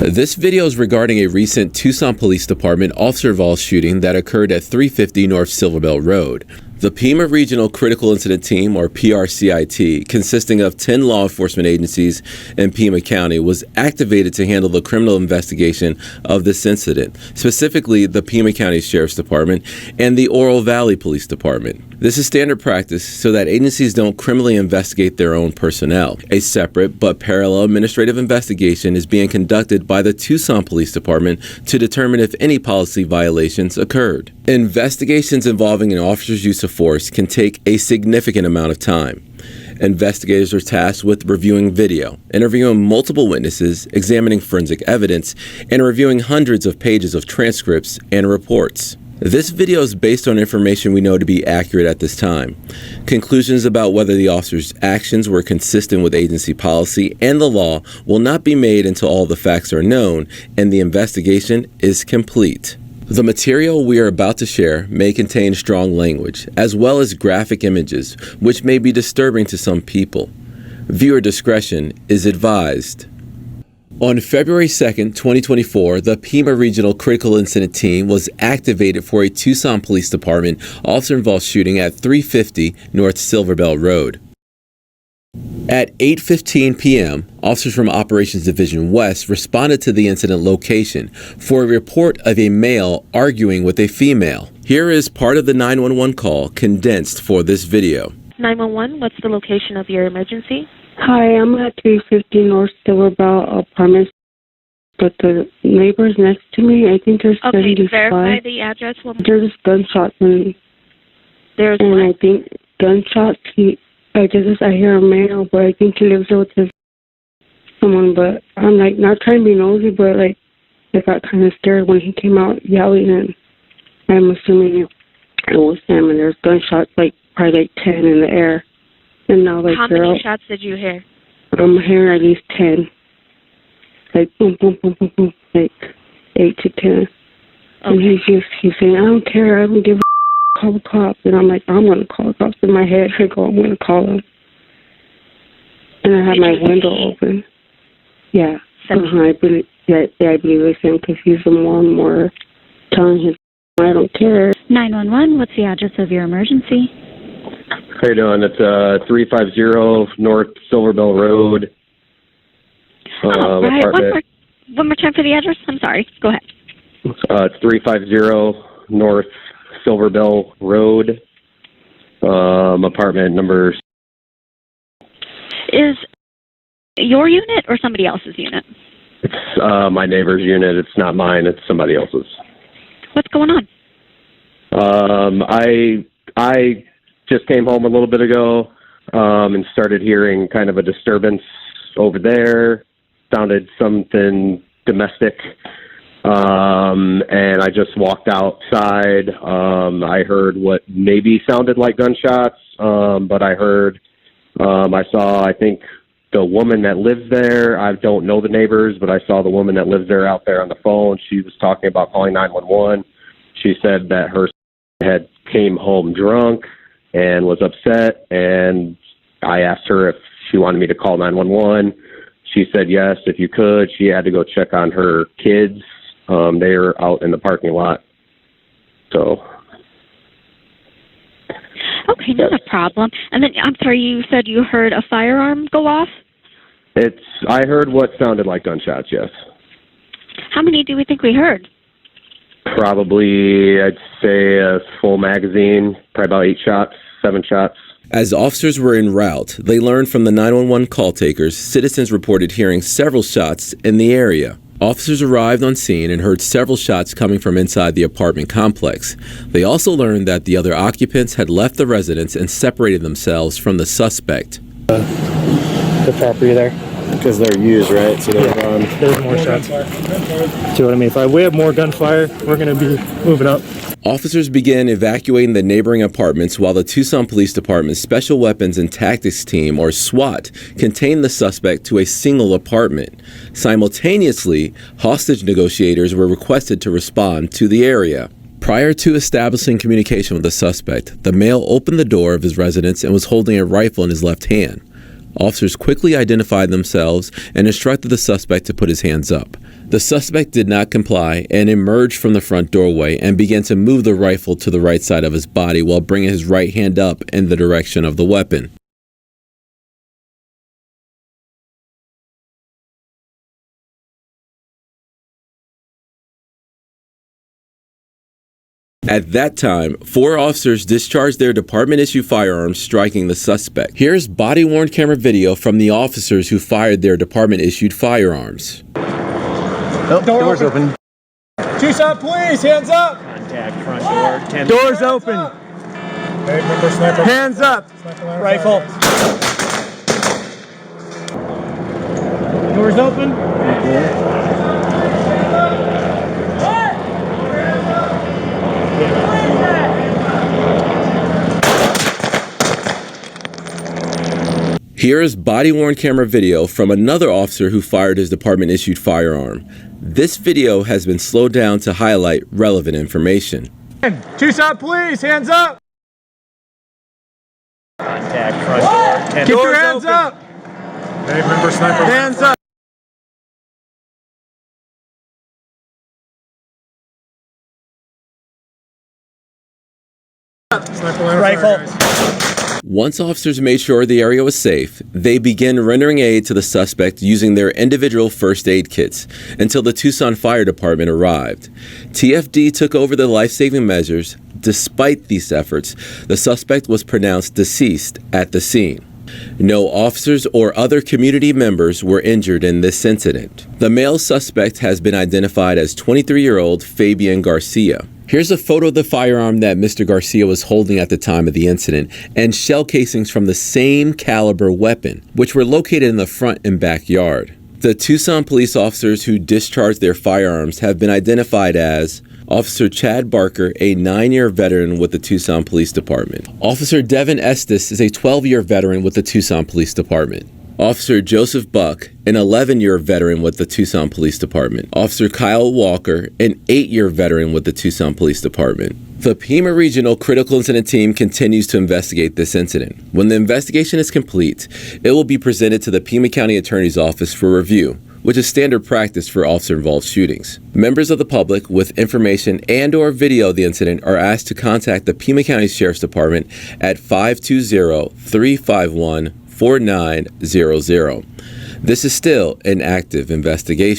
This video is regarding a recent Tucson Police Department officer-involved shooting that occurred at 350 North Silverbell Road. The Pima Regional Critical Incident Team, or PRCIT, consisting of 10 law enforcement agencies in Pima County, was activated to handle the criminal investigation of this incident, specifically the Pima County Sheriff's Department and the Oro Valley Police Department. This is standard practice so that agencies don't criminally investigate their own personnel. A separate but parallel administrative investigation is being conducted by the Tucson Police Department to determine if any policy violations occurred. Investigations involving an officer's use of force can take a significant amount of time. Investigators are tasked with reviewing video, interviewing multiple witnesses, examining forensic evidence, and reviewing hundreds of pages of transcripts and reports. This video is based on information we know to be accurate at this time. Conclusions about whether the officer's actions were consistent with agency policy and the law will not be made until all the facts are known and the investigation is complete. The material we are about to share may contain strong language, as well as graphic images, which may be disturbing to some people. Viewer discretion is advised. On February 2nd, 2024, the Pima Regional Critical Incident Team was activated for a Tucson Police Department officer-involved shooting at 350 North Silverbell Road. At 8:15 p.m., officers from Operations Division West responded to the incident location for a report of a male arguing with a female. Here is part of the 911 call condensed for this video. 911, what's the location of your emergency? Hi, I'm at 350 North Silverbell Apartments, but the neighbors next to me, I think they're 75. Okay, verify the address. There's gunshots and There's what? what? I think gunshots. I hear a male, but I think he lives there with someone. But I'm like not trying to be nosy, but like I got kind of scared when he came out yelling, and I'm assuming it was him. And there's gunshots, like probably like 10 in the air. And now like how many shots did you hear? I'm hearing at least 10. Like boom, boom, boom, boom, boom, like 8 to 10. Okay. And he's saying, I don't care, I don't give a call the cops. And I'm like, I'm gonna call the cops. In my head, I go, I'm gonna call them. And I had my window open. Yeah. I believe it's him because he's the one more telling his I don't care. 911, what's the address of your emergency? How you doing? It's 350 North Silverbell Road. Right. Apartment. One more time for the address. I'm sorry. Go ahead. It's 350 North Silverbell Road. Apartment number. Is your unit or somebody else's unit? It's my neighbor's unit. It's not mine. It's somebody else's. What's going on? I just came home a little bit ago and started hearing kind of a disturbance over there. Sounded something domestic. And I just walked outside. I heard what maybe sounded like gunshots, but I saw, I think, the woman that lives there. I don't know the neighbors, but I saw the woman that lives there out there on the phone. She was talking about calling 911. She said that her had came home drunk and was upset, and I asked her if she wanted me to call 911. She said yes, if you could. She had to go check on her kids. They are out in the parking lot. So. Okay, not a problem. And then, I'm sorry, you said you heard a firearm go off? I heard what sounded like gunshots, yes. How many do we think we heard? Probably, I'd say a full magazine, probably about 7 shots. As officers were en route, they learned from the 911 call takers citizens reported hearing several shots in the area. Officers arrived on scene and heard several shots coming from inside the apartment complex. They also learned that the other occupants had left the residence and separated themselves from the suspect. The property there. Because they're used, right? So there's more shots. See what I mean? If we have more gunfire, we're going to be moving up. Officers began evacuating the neighboring apartments while the Tucson Police Department's Special Weapons and Tactics Team, or SWAT, contained the suspect to a single apartment. Simultaneously, hostage negotiators were requested to respond to the area. Prior to establishing communication with the suspect, the male opened the door of his residence and was holding a rifle in his left hand. Officers quickly identified themselves and instructed the suspect to put his hands up. The suspect did not comply and emerged from the front doorway and began to move the rifle to the right side of his body while bringing his right hand up in the direction of the weapon. At that time, 4 officers discharged their department-issued firearms, striking the suspect. Here's body-worn camera video from the officers who fired their department-issued firearms. Oh, doors open. Tucson police, hands up! Contact front door. Doors open. Okay, remember sniper. Hands up. Rifle. Doors open. Here is body-worn camera video from another officer who fired his department-issued firearm. This video has been slowed down to highlight relevant information. Tucson police, hands up! Contact front door. Keep your hands up! Okay, remember sniper. Hands up! Sniper rifle. Once officers made sure the area was safe, they began rendering aid to the suspect using their individual first aid kits until the Tucson Fire Department arrived. TFD took over the life-saving measures. Despite these efforts, the suspect was pronounced deceased at the scene. No officers or other community members were injured in this incident. The male suspect has been identified as 23-year-old Fabian Garcia. Here's a photo of the firearm that Mr. Garcia was holding at the time of the incident and shell casings from the same caliber weapon, which were located in the front and backyard. The Tucson police officers who discharged their firearms have been identified as Officer Chad Barker, a 9-year veteran with the Tucson Police Department. Officer Devin Estes is a 12-year veteran with the Tucson Police Department. Officer Joseph Buck, an 11-year veteran with the Tucson Police Department. Officer Kyle Walker, an 8-year veteran with the Tucson Police Department. The Pima Regional Critical Incident Team continues to investigate this incident. When the investigation is complete, it will be presented to the Pima County Attorney's Office for review, which is standard practice for officer-involved shootings. Members of the public with information and/or video of the incident are asked to contact the Pima County Sheriff's Department at 520-351-4900. This is still an active investigation.